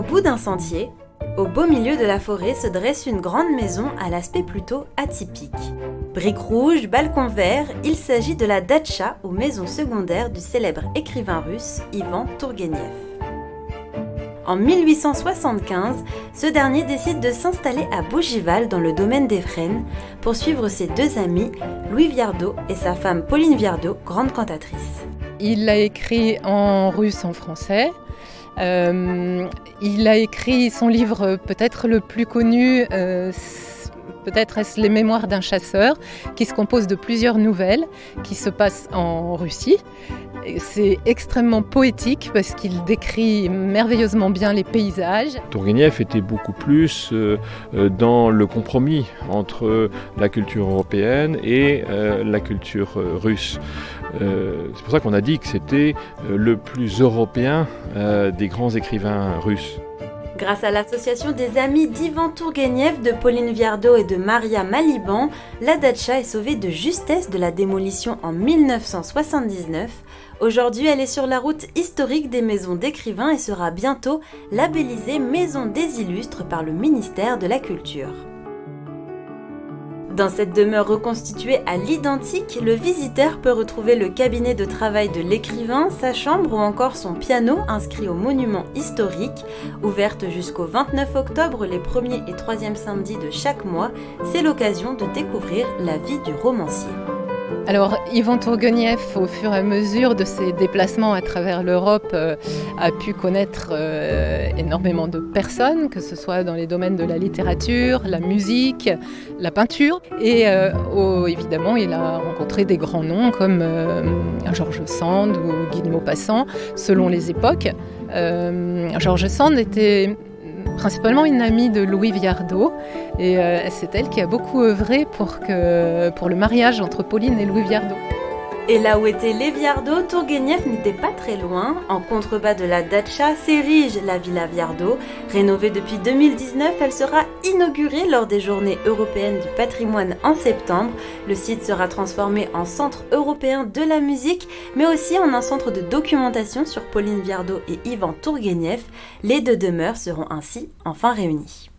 bout d'un sentier, au beau milieu de la forêt se dresse une grande maison à l'aspect plutôt atypique. Briques rouges, balcons verts, il s'agit de la datcha ou maison secondaire du célèbre écrivain russe Ivan Tourgueniev. En 1875, ce dernier décide de s'installer à Bougival dans le domaine des Fresnes pour suivre ses deux amis, Louis Viardot et sa femme Pauline Viardot, grande cantatrice. Il a écrit en russe, en français. Il a écrit son livre peut-être le plus connu, peut-être est-ce Les Mémoires d'un chasseur, qui se compose de plusieurs nouvelles qui se passent en Russie. Et c'est extrêmement poétique parce qu'il décrit merveilleusement bien les paysages. Tourgueniev était beaucoup plus dans le compromis entre la culture européenne et la culture russe. C'est pour ça qu'on a dit que c'était le plus européen des grands écrivains russes. Grâce à l'association des amis d'Ivan Tourgueniev, de Pauline Viardot et de Maria Maliban, la datcha est sauvée de justesse de la démolition en 1979. Aujourd'hui, elle est sur la route historique des maisons d'écrivains et sera bientôt labellisée Maison des Illustres par le ministère de la Culture. Dans cette demeure reconstituée à l'identique, le visiteur peut retrouver le cabinet de travail de l'écrivain, sa chambre ou encore son piano inscrit au monument historique. Ouverte jusqu'au 29 octobre, les 1er et 3e samedis de chaque mois, c'est l'occasion de découvrir la vie du romancier. Alors, Ivan Tourgueniev, au fur et à mesure de ses déplacements à travers l'Europe, a pu connaître énormément de personnes, que ce soit dans les domaines de la littérature, la musique, la peinture. Et évidemment, il a rencontré des grands noms comme George Sand ou Guy de Maupassant, selon les époques. George Sand était principalement une amie de Louis Viardot et c'est elle qui a beaucoup œuvré pour le mariage entre Pauline et Louis Viardot. Et là où étaient les Viardot, Tourgueniev n'était pas très loin. En contrebas de la datcha s'érige la Villa Viardot. Rénovée depuis 2019, elle sera inaugurée lors des Journées européennes du patrimoine en septembre. Le site sera transformé en centre européen de la musique, mais aussi en un centre de documentation sur Pauline Viardot et Ivan Tourgueniev. Les deux demeures seront ainsi enfin réunies.